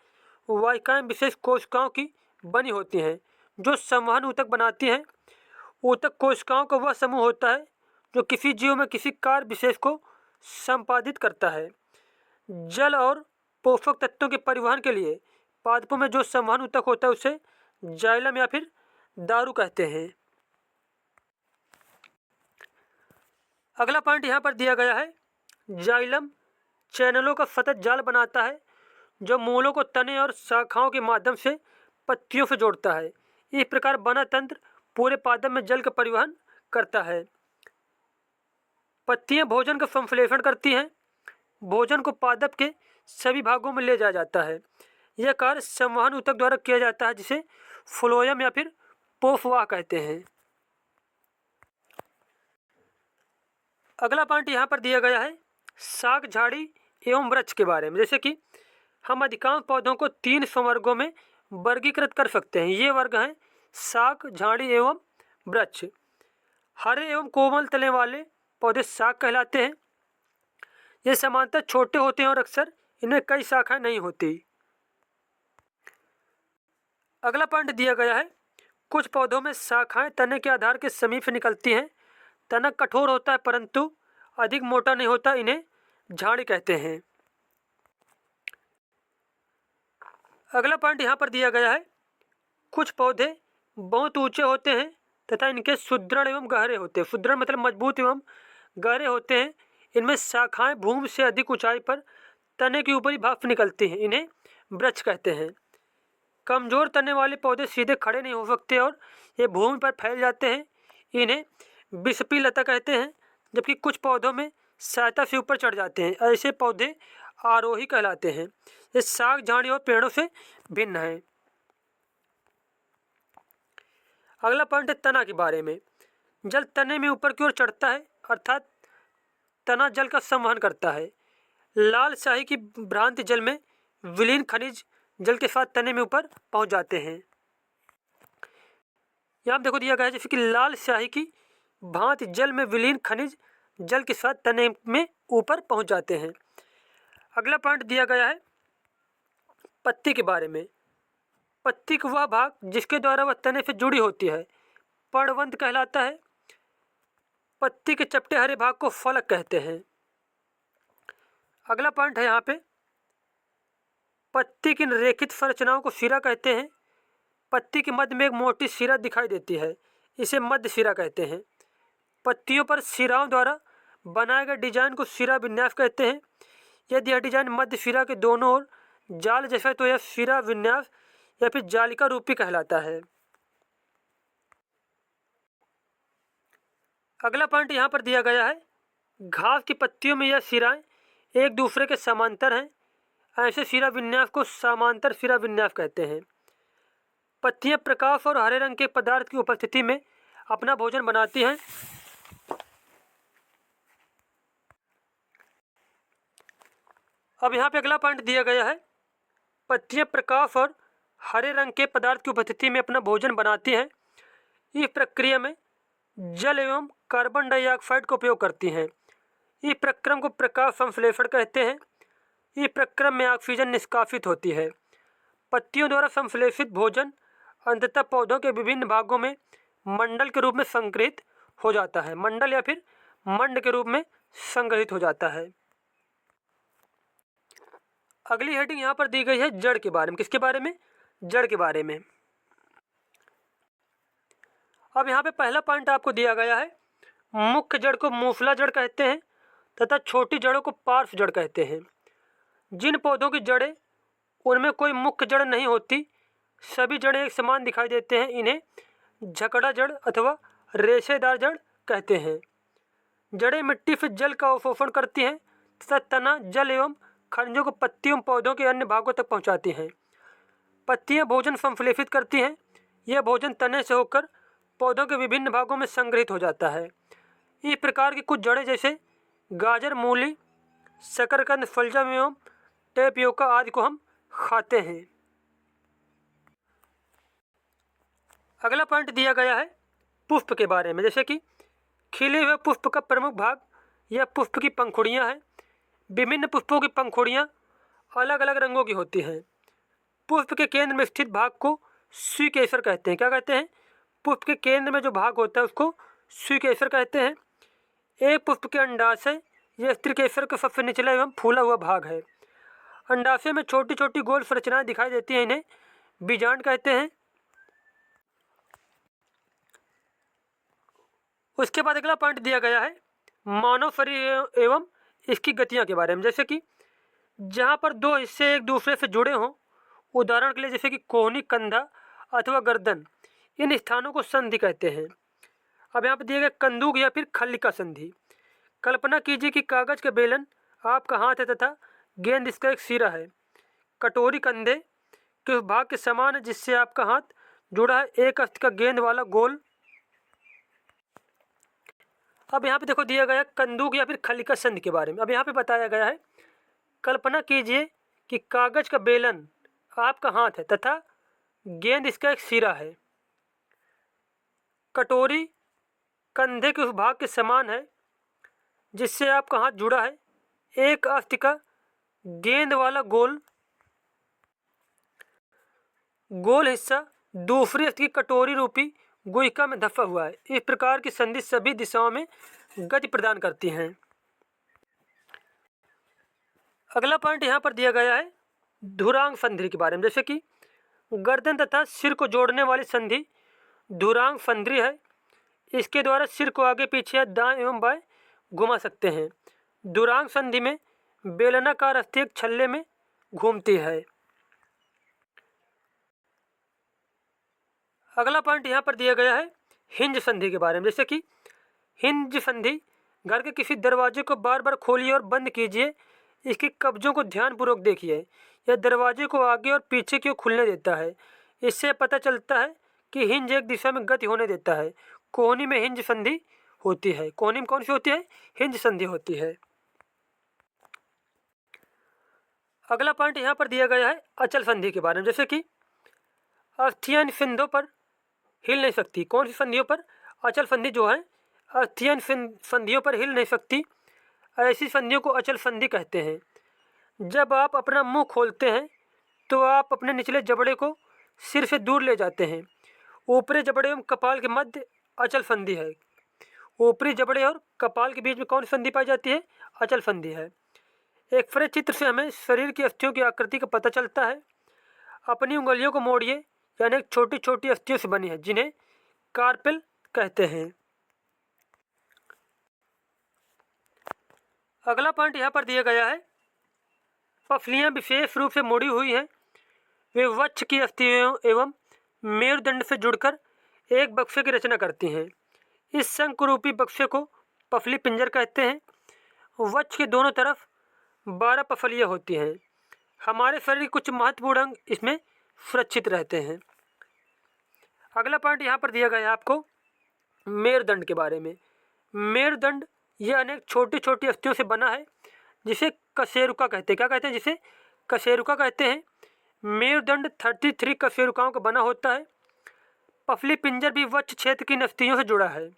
वाहिकाएं विशेष कोशिकाओं की बनी होती हैं जो संवहन ऊतक बनाती हैं। ऊतक कोशिकाओं का वह समूह होता है जो किसी जीव में किसी कार्य विशेष को संपादित करता है। जल और पोषक तत्वों के परिवहन के लिए पादपों में जो संवहन ऊतक होता है उसे जाइलम या फिर दारू कहते हैं। अगला पॉइंट यहाँ पर दिया गया है जाइलम चैनलों का सतत जाल बनाता है जो मूलों को तने और शाखाओं के माध्यम से पत्तियों से जोड़ता है। इस प्रकार बना तंत्र पूरे पादप में जल का परिवहन करता है। पत्तियां भोजन का संश्लेषण करती हैं। भोजन को पादप के सभी भागों में ले जाया जाता है। यह कार्य संवहन ऊतक द्वारा किया जाता है जिसे फ्लोएम या फिर पोषवाह कहते हैं। अगला पॉइंट यहाँ पर दिया गया है शाक, झाड़ी एवं वृक्ष के बारे में। जैसे कि हम अधिकांश पौधों को 3 संवर्गों में वर्गीकृत कर सकते हैं। ये वर्ग हैं शाक, झाड़ी एवं वृक्ष। हरे एवं कोमल तले वाले पौधे शाक कहलाते हैं। ये सामान्यतः छोटे होते हैं और अक्सर इनमें कई शाखाएं नहीं होती। अगला पॉइंट दिया गया है कुछ पौधों में शाखाएं तने के आधार के समीप से निकलती हैं। तना कठोर होता है परंतु अधिक मोटा नहीं होता। इन्हें झाड़ी कहते हैं। अगला पॉइंट यहाँ पर दिया गया है, कुछ पौधे बहुत ऊंचे होते हैं तथा इनके सुदृढ़ एवं गहरे होते हैं। सुदृढ़ मतलब मजबूत एवं गहरे होते हैं। इनमें शाखाएं भूमि से अधिक ऊंचाई पर तने के ऊपरी भाग से निकलती हैं। इन्हें वृक्ष कहते हैं। कमजोर तने वाले पौधे सीधे खड़े नहीं हो सकते और ये भूमि पर फैल जाते हैं। इन्हें विषपी लता कहते हैं। जबकि कुछ पौधों में सहायता से ऊपर चढ़ जाते हैं। ऐसे पौधे आरोही कहलाते हैं। ये शाक झाड़ी और पेड़ों से भिन्न है। अगला पॉइंट है तना के बारे में। जल तने में ऊपर की ओर चढ़ता है, अर्थात तना जल का संवहन करता है। लाल स्याही की भ्रांति जल में विलीन खनिज जल के साथ तने में ऊपर पहुंच जाते हैं। यहाँ देखो दिया गया है, जैसे कि लाल स्याही की भांति जल में विलीन खनिज जल के साथ तने में ऊपर पहुंच जाते हैं। अगला पॉइंट दिया गया है पत्ती के बारे में। पत्ती का वह भाग जिसके द्वारा वह तने से जुड़ी होती है पर्णवंत कहलाता है। पत्ती के चपटे हरे भाग को फलक कहते हैं। अगला पॉइंट है यहाँ पे, पत्ती की रेखित संरचनाओं को सिरा कहते हैं। पत्ती के मध्य में एक मोटी सिरा दिखाई देती है, इसे मध्य सिरा कहते हैं। पत्तियों पर सिराओं द्वारा बनाए गए डिजाइन को सिरा विन्यास कहते हैं। यदि यह डिजाइन मध्य सिरा के दोनों ओर जाल जैसा है तो यह सिरा विन्यास या फिर जालिका रूपी कहलाता है। अगला पॉइंट यहाँ पर दिया गया है, घास की पत्तियों में यह सिराएं एक दूसरे के समांतर हैं। ऐसे सिरा विन्यास को समांतर सिरा विन्यास कहते हैं। पत्तियां प्रकाश और हरे रंग के पदार्थ की उपस्थिति में अपना भोजन बनाती हैं। अब यहाँ पे अगला पॉइंट दिया गया है, पत्तियां प्रकाश और हरे रंग के पदार्थ की उपस्थिति में अपना भोजन बनाती हैं। इस प्रक्रिया में जल एवं कार्बन डाइऑक्साइड का उपयोग करती हैं। इस प्रक्रम को प्रकाश संश्लेषण कहते हैं। इस प्रक्रम में ऑक्सीजन निष्कासित होती है। पत्तियों द्वारा संश्लेषित भोजन अंततः पौधों के विभिन्न भागों में मंडल के रूप में संग्रहित हो जाता है। मंडल या फिर मंड के रूप में संग्रहित हो जाता है। अगली हेडिंग यहाँ पर दी गई है जड़ के बारे में। किसके बारे में? जड़ के बारे में। अब यहाँ पे पहला पॉइंट आपको दिया गया है, मुख्य जड़ को मूसला जड़ कहते हैं तथा छोटी जड़ों को पार्श्व जड़ कहते हैं। जिन पौधों की जड़ें उनमें कोई मुख्य जड़ नहीं होती, सभी जड़ें एक समान दिखाई देते हैं, इन्हें झकड़ा जड़ अथवा रेशेदार जड़ कहते हैं। जड़ें मिट्टी से जल का अवशोषण करती हैं तथा तना जल एवं खनिजों को पत्तियों पौधों के अन्य भागों तक पहुंचाती हैं। पत्तियां भोजन संश्लेषित करती हैं। यह भोजन तने से होकर पौधों के विभिन्न भागों में संग्रहित हो जाता है। इस प्रकार की कुछ जड़ें जैसे गाजर, मूली, शकरकंद, फलजम एवं टेपियोका आदि को हम खाते हैं। अगला पॉइंट दिया गया है पुष्प के बारे में। जैसे कि खिले हुए पुष्प का प्रमुख भाग यह पुष्प की पंखुड़ियाँ हैं। विभिन्न पुष्पों की पंखुड़ियाँ अलग अलग रंगों की होती हैं। पुष्प के केंद्र में स्थित भाग को स्वीकेसर कहते हैं। क्या कहते हैं? पुष्प के केंद्र में जो भाग होता है उसको स्वीकेसर कहते हैं। एक पुष्प के अंडाशय यह स्त्रीकेसर का सबसे निचला एवं फूला हुआ भाग है। अंडाशय में छोटी छोटी गोल संरचनाएं दिखाई देती हैं, इन्हें बीजांड कहते हैं। उसके बाद अगला पॉइंट दिया गया है मानव शरीर एवं इसकी गतियां के बारे में। जैसे कि जहाँ पर दो हिस्से एक दूसरे से जुड़े हों, उदाहरण के लिए जैसे कि कोहनी, कंधा अथवा गर्दन, इन स्थानों को संधि कहते हैं। अब यहाँ पर दिया गया कंदूक या फिर खल्लिका संधि। कल्पना कीजिए कि कागज का बेलन आपका हाथ है तथा गेंद इसका एक सिरा है। कटोरी कंधे के उस भाग के समान है जिससे आपका हाथ जुड़ा है, एक अस्त का गेंद वाला गोल। अब यहाँ पे देखो दिया गया कंदूक या फिर खल्लिका संधि के बारे में। अब यहाँ पे बताया गया है, कल्पना कीजिए कि कागज का बेलन आपका हाथ है तथा गेंद इसका एक सिरा है। कटोरी कंधे के उस भाग के समान है जिससे आपका हाथ जुड़ा है, एक अस्त का गेंद वाला गोल हिस्सा दूसरी अस्त की कटोरी रूपी गुहिका में धंसा हुआ है। इस प्रकार की संधि सभी दिशाओं में गति प्रदान करती हैं। अगला पॉइंट यहाँ पर दिया गया है धुरांग संधि के बारे में, जैसे कि गर्दन तथा सिर को जोड़ने वाली संधि धुरांग संधि है। इसके द्वारा सिर को आगे पीछे या दाएं एवं बाएं घुमा सकते हैं। धुरांग संधि में बेलनाकार अस्थि एक छल्ले में घूमती है। अगला पॉइंट यहाँ पर दिया गया है हिंज संधि के बारे में, जैसे कि हिंज संधि घर के किसी दरवाजे को बार बार खोलिए और बंद कीजिए। इसके कब्जों को ध्यानपूर्वक देखिए। यह दरवाजे को आगे और पीछे की ओर खुलने देता है। इससे पता चलता है कि हिंज एक दिशा में गति होने देता है। कोहनी में हिंज संधि होती है। कोहनी में कौन सी होती है? हिंज संधि होती है। अगला पॉइंट यहाँ पर दिया गया है अचल संधि के बारे में, जैसे कि अस्थियां इन संधियों पर हिल नहीं सकती। कौन सी संधियों पर? अचल संधि जो है अस्थियां संधियों पर हिल नहीं सकती। ऐसी संधियों को अचल संधि कहते हैं। जब आप अपना मुंह खोलते हैं तो आप अपने निचले जबड़े को सिर से दूर ले जाते हैं। ऊपरी जबड़े एवं कपाल के मध्य अचल संधि है। ऊपरी जबड़े और कपाल के बीच में कौन सी संधि पाई जाती है? अचल संधि है। एक फ्रे चित्र से हमें शरीर की अस्थियों की आकृति का पता चलता है। अपनी उंगलियों को मोड़िए, यानी एक छोटी छोटी अस्थियों से बनी है, जिन्हें कार्पेल कहते हैं। अगला पॉइंट यहाँ पर दिया गया है पफलियाँ विशेष रूप से मुड़ी हुई हैं। वे वक्ष की अस्थियों एवं मेरुदंड से जुड़कर एक बक्से की रचना करती हैं। इस शंकुरूपी बक्से को पफली पिंजर कहते हैं। वक्ष के दोनों तरफ 12 पफलियाँ होती हैं। हमारे शरीर के कुछ महत्वपूर्ण अंग इसमें सुरक्षित रहते हैं। अगला पॉइंट यहाँ पर दिया गया है आपको मेरुदंड के बारे में। मेरुदंड यह अनेक छोटी छोटी अस्थियों से बना है, जिसे कशेरुका कहते हैं। क्या कहते हैं? जिसे कशेरुका कहते हैं। मेरुदंड 33 कशेरुकाओं का बना होता है। पफली पिंजर भी वक्ष क्षेत्र की अस्थियों से जुड़ा है।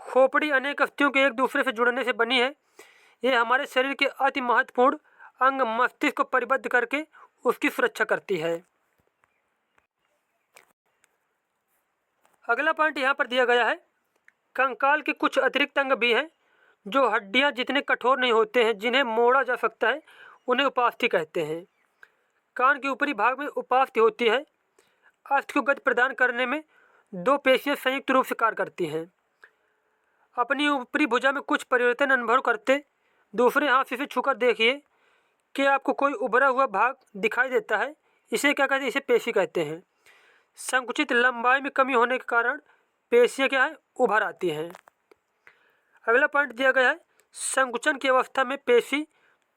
खोपड़ी अनेक अस्थियों के एक दूसरे से जुड़ने से बनी है। यह हमारे शरीर के अति महत्वपूर्ण अंग मस्तिष्क को परिबद्ध करके उसकी सुरक्षा करती है। अगला पॉइंट यहाँ पर दिया गया है कंकाल के कुछ अतिरिक्त अंग भी हैं जो हड्डियाँ जितने कठोर नहीं होते हैं, जिन्हें मोड़ा जा सकता है, उन्हें उपास्थि कहते हैं। कान के ऊपरी भाग में उपास्थि होती है। अस्थि को गति प्रदान करने में 2 पेशियाँ संयुक्त रूप से कार्य करती हैं। अपनी ऊपरी भुजा में कुछ परिवर्तन अनुभव करते दूसरे हाथ से इसे छूकर देखिए कि आपको कोई उभरा हुआ भाग दिखाई देता है। इसे क्या कहते हैं? इसे पेशी कहते हैं। संकुचित लंबाई में कमी होने के कारण पेशियाँ क्या है? उभर आती हैं। अगला पॉइंट दिया गया है संकुचन की अवस्था में पेशी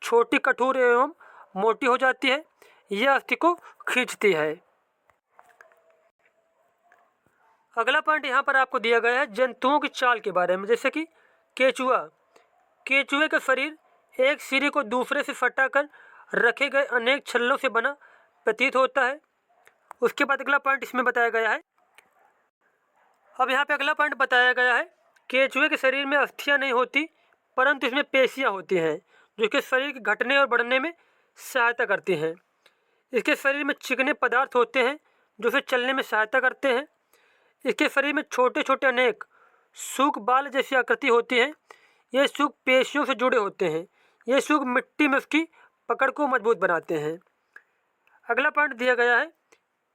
छोटी, कठोर एवं मोटी हो जाती है। यह अस्थि को खींचती है। अगला पॉइंट यहाँ पर आपको दिया गया है जंतुओं की चाल के बारे में, जैसे कि केचुआ। केचुए का शरीर एक सिरे को दूसरे से सटाकर रखे गए अनेक छल्लों से बना प्रतीत होता है। उसके बाद अगला पॉइंट इसमें बताया गया है। अब यहाँ पे अगला पॉइंट बताया गया है केचुए के शरीर में अस्थियाँ नहीं होती, परंतु इसमें पेशियाँ होती हैं जो इसके शरीर के घटने और बढ़ने में सहायता करती हैं। इसके शरीर में चिकने पदार्थ होते हैं जो इसे चलने में सहायता करते हैं। इसके शरीर में छोटे छोटे अनेक सूख बाल जैसी आकृति होती है। ये सूख पेशियों से जुड़े होते हैं। ये सूख मिट्टी में उसकी पकड़ को मजबूत बनाते हैं। अगला पॉइंट दिया गया है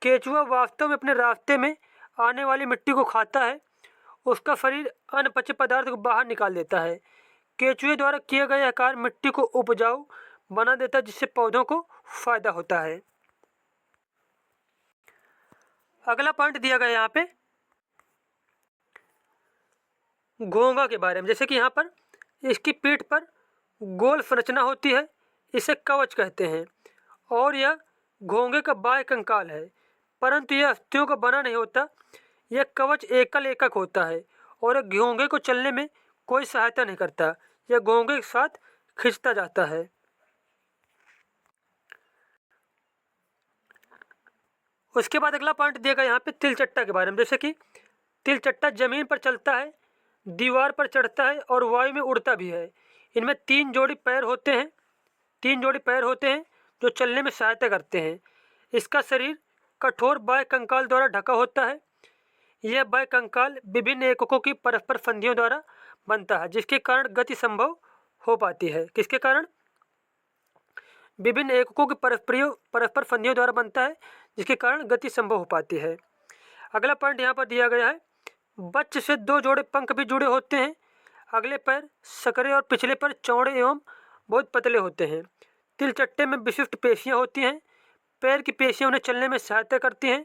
केचुआ वास्तव में अपने रास्ते में आने वाली मिट्टी को खाता है। उसका शरीर अनपचे पदार्थ को बाहर निकाल देता है। केचुए द्वारा किया गया यह कार्य मिट्टी को उपजाऊ बना देता है, जिससे पौधों को फायदा होता है। अगला पॉइंट दिया गया यहाँ पे घोंघा के बारे में, जैसे कि यहाँ पर इसकी पीठ पर गोल संरचना होती है। इसे कवच कहते हैं और यह घोंघे का बाह्य कंकाल है, परंतु यह अस्थियों का बना नहीं होता। यह कवच एकल एकक होता है और यह घोंघे को चलने में कोई सहायता नहीं करता। यह घोंघे के साथ खिंचता जाता है। उसके बाद अगला पॉइंट दिया गया यहाँ पे तिलचट्टा के बारे में, जैसे कि तिलचट्टा जमीन पर चलता है, दीवार पर चढ़ता है और वायु में उड़ता भी है। इनमें 3 जोड़ी पैर होते हैं। 3 जोड़ी पैर होते हैं जो चलने में सहायता करते हैं। इसका शरीर कठोर बाह्य कंकाल द्वारा ढका होता है। यह बाह्य कंकाल विभिन्न एककों की परस्पर संधियों द्वारा बनता है, जिसके कारण गति संभव हो पाती है। किसके कारण? विभिन्न एककों के परस्पर संधियों द्वारा बनता है, जिसके कारण गति संभव हो पाती है। अगला पॉइंट यहाँ पर दिया गया है, बच्च से 2 जोड़े पंख भी जुड़े होते हैं। अगले पैर सकरे और पिछले पैर चौड़े एवं बहुत पतले होते हैं। तिलचट्टे में विशिष्ट पेशियाँ होती हैं। पैर की पेशियाँ उन्हें चलने में सहायता करती हैं।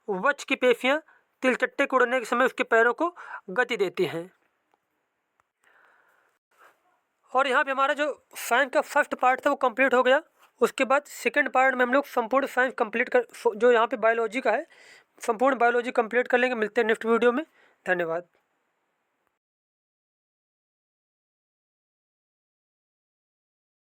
वक्ष की पेशियाँ तिलचट्टे को उड़ने के समय उसके पैरों को गति देती हैं। और यहाँ पे हमारा जो साइंस का फर्स्ट पार्ट था वो कंप्लीट हो गया। उसके बाद सेकंड पार्ट में हम लोग संपूर्ण साइंस कंप्लीट कर, जो यहाँ पे बायोलॉजी का है, संपूर्ण बायोलॉजी कंप्लीट कर लेंगे। मिलते हैं नेक्स्ट वीडियो में। धन्यवाद।